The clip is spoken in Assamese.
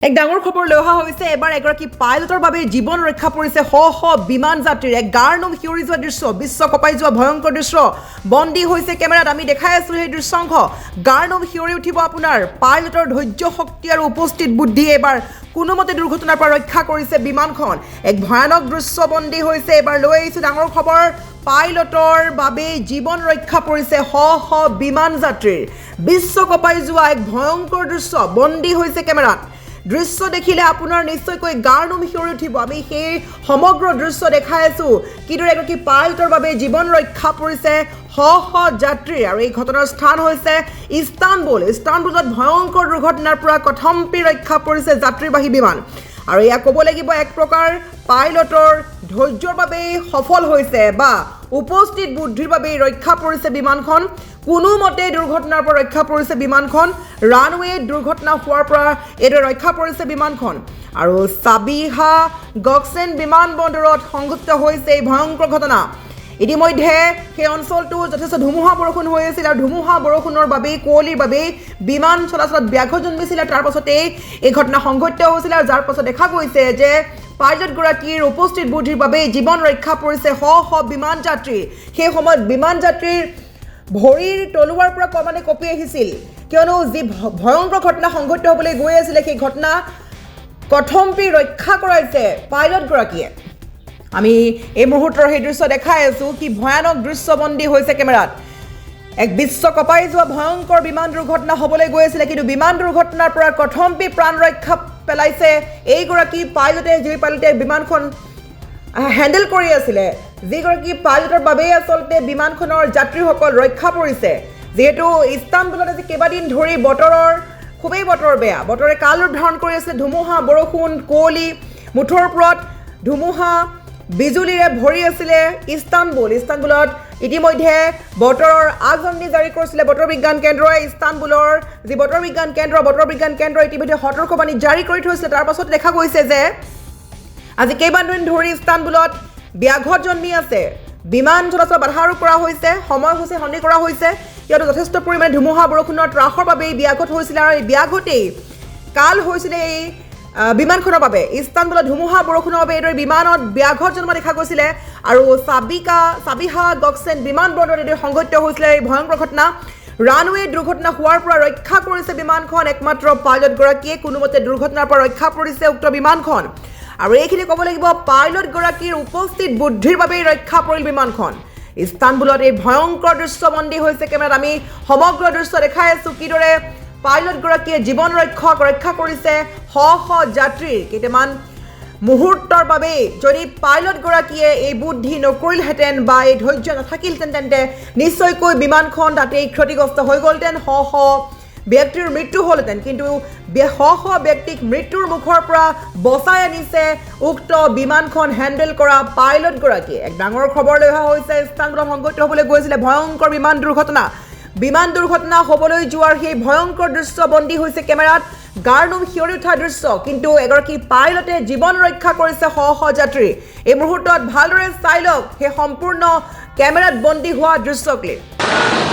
এক ডাঙৰ খবৰ লৈ অহা হৈছে এবাৰ এগৰাকী পাইলটৰ বাবে জীৱন ৰক্ষা পৰিছে শ শ বিমান যাত্ৰীৰ এক গাৰ নোম শিয়ৰি যোৱা দৃশ্য বিশ্ব কঁপাই যোৱা ভয়ংকৰ দৃশ্য বন্দী হৈছে কেমেৰাত আমি দেখাই আছো সেই দৃশ্যাংশ গাৰ নোম শিয়ৰি উঠিব আপোনাৰ পাইলটৰ ধৈৰ্য শক্তি আৰু উপস্থিত বুদ্ধি এবাৰ কোনোমতে দুৰ্ঘটনাৰ পৰা ৰক্ষা কৰিছে বিমানখন এক ভয়ানক দৃশ্য বন্দী হৈছে এবাৰ লৈ আহিছো ডাঙৰ খবৰ পাইলটৰ বাবে জীৱন ৰক্ষা পৰিছে শ শ বিমান যাত্ৰীৰ বিশ্ব কঁপাই যোৱা এক ভয়ংকৰ দৃশ্য বন্দী হৈছে কেমেৰাত দৃশ্য দেখিলে আপোনাৰ নিশ্চয়কৈ গাৰ নোম শিয়ৰি উঠিব আমি সেই সমগ্ৰ দৃশ্য দেখাই আছো কিদৰে এগৰাকী পাইলটৰ বাবে জীৱন ৰক্ষা পৰিছে শ শ যাত্ৰীৰ আৰু এই ঘটনাৰ স্থান হৈছে ইস্তানবুলত ভয়ংকৰ দুৰ্ঘটনাৰ পৰা কথম্পি ৰক্ষা পৰিছে যাত্ৰীবাহী বিমান আৰু এয়া ক'ব লাগিব এক প্ৰকাৰ পাইলটৰ ধৈৰ্যৰ বাবে সফল হৈছে বা উপস্থিত বুদ্ধিৰ বাবে ৰক্ষা পৰিছে বিমানখন কোনোমতে দুৰ্ঘটনাৰ পৰা ৰক্ষা পৰিছে বিমানখন ৰানৱে দুৰ্ঘটনা হোৱাৰ পৰা এইদৰে ৰক্ষা পৰিছে বিমানখন আৰু সাবিহা গকছেন বিমানবন্দৰত সংঘটিত হৈছে এই ভয়ংকৰ ঘটনা ইতিমধ্যে সেই অঞ্চলটো যথেষ্ট ধুমুহা বৰষুণ হৈ আছিল আৰু ধুমুহা বৰষুণৰ বাবে কুঁৱলীৰ বাবে বিমান চলাচলত ব্যাঘাত জন্মিছিল তাৰ পাছতে এই ঘটনা সংঘটিত হৈছিল আৰু যাৰ পাছত দেখা গৈছে যে পাইলটগৰাকীৰ উপস্থিত বুদ্ধিৰ বাবে জীৱন ৰক্ষা পৰিছে শ শ বিমান যাত্ৰী সেই সময়ত বিমান যাত্ৰীৰ ভৰিৰ তলুৱাৰ পৰা ক্ৰমান্বয়ে কঁপি আহিছিল কিয়নো যি ভয়ংকৰ ঘটনা সংঘটিত হ'বলৈ গৈ আছিলে সেই ঘটনা কথম্পি ৰক্ষা কৰাইছে পাইলটগৰাকীয়ে আমি এই মুহূৰ্তৰ সেই দৃশ্য দেখাই আছো কি ভয়ানক দৃশ্যবন্দী হৈছে কেমেৰাত এক বিশ্ব কঁপাই যোৱা ভয়ংকৰ বিমান দুৰ্ঘটনা হ'বলৈ গৈ আছিলে কিন্তু বিমান দুৰ্ঘটনাৰ পৰা কথম্পি প্ৰাণ ৰক্ষা পেলাইছে এইগৰাকী পাইলটে যি পাইলটে বিমানখন হেণ্ডেল কৰি আছিলে যিগৰাকী পাইলটৰ বাবেই আচলতে বিমানখনৰ যাত্ৰীসকল ৰক্ষা পৰিছে যিহেতু ইস্তানবুলত আজি কেইবাদিন ধৰি খুবেই বতৰ বেয়া বতৰে কাল ৰূপ ধাৰণ কৰি আছিলে ধুমুহা বৰষুণ কুঁৱলী মুঠৰ ওপৰত ধুমুহা বিজুলীৰে ভৰি আছিলে ইস্তানবুলত ইতিমধ্যে বতৰৰ আগজাননী জাৰি কৰিছিলে বতৰ বিজ্ঞান কেন্দ্ৰই ইস্তানবুলৰ যি বতৰ বিজ্ঞান কেন্দ্ৰ ইতিমধ্যে সতৰ্কবাণী জাৰি কৰি থৈছিলে তাৰ পাছত দেখা গৈছে যে আজি কেইবাদিন ধৰি ইস্তানবুলত ব্যাঘাত জন্মি আছে বিমান চলাচল বাধা আৰোপ কৰা হৈছে সময়সূচী সন্ধিৰ কৰা হৈছে ইয়াত যথেষ্ট পৰিমাণে ধুমুহা বৰষুণৰ ত্ৰাসৰ বাবে ব্যাঘাত হৈছিল আৰু এই ব্যাঘাতেই কাল হৈছিলে এই বিমানখনৰ বাবে ইস্তানবুলত ধুমুহা বৰষুণৰ বাবে এইদৰে বিমানত ব্যাঘাত জন্মা দেখা গৈছিলে আৰু সাবিহা গকছেন বিমানবন্দৰত এইদৰে সংঘটিত হৈছিলে এই ভয়ংকৰ ঘটনা ৰানৱে দুৰ্ঘটনা হোৱাৰ পৰা ৰক্ষা কৰিছে বিমানখন একমাত্ৰ পাইলটগৰাকীয়ে কোনোমতে দুৰ্ঘটনাৰ পৰা ৰক্ষা পৰিছে উক্ত বিমানখন আৰু এইখিনি ক'ব লাগিব পাইলটগৰাকীৰ উপস্থিত বুদ্ধিৰ বাবেই ৰক্ষা পৰিল বিমানখন ইস্তানবুলত এই ভয়ংকৰ দৃশ্যবন্দী হৈছে কেমেৰাত আমি সমগ্ৰ দৃশ্য দেখাই আছো কিদৰে পাইলটগৰাকীয়ে জীৱন ৰক্ষা কৰিছে শ শ যাত্ৰীৰ কেইটামান মুহূৰ্তৰ বাবে যদি পাইলটগৰাকীয়ে এই বুদ্ধি নকৰিলহেঁতেন বা এই ধৈৰ্য নাথাকিলহেঁতেন তেন্তে নিশ্চয়কৈ বিমানখন তাতেই ক্ষতিগ্ৰস্ত হৈ গ'লহেঁতেন শ শ ব্যক্তিৰ মৃত্যু হ'লহেঁতেন কিন্তু শ শ ব্যক্তিক মৃত্যুৰ মুখৰ পৰা বচাই আনিছে উক্ত বিমানখন হেণ্ডেল কৰা পাইলটগৰাকীয়ে এক ডাঙৰ খবৰ লৈ অহা হৈছে ইস্তানবুলত সংঘটিত হ'বলৈ গৈছিলে ভয়ংকৰ বিমান দুৰ্ঘটনা হ'বলৈ যোৱাৰ সেই ভয়ংকৰ দৃশ্য বন্দী হৈছে কেমেৰাত গাৰ নোম শিয়ৰি উঠা দৃশ্য কিন্তু এগৰাকী পাইলটে জীৱন ৰক্ষা কৰিছে শ শ যাত্ৰী এই মুহূৰ্তত ভালদৰে চাই লওক সেই সম্পূৰ্ণ কেমেৰাত বন্দী হোৱা দৃশ্য ক্লিপ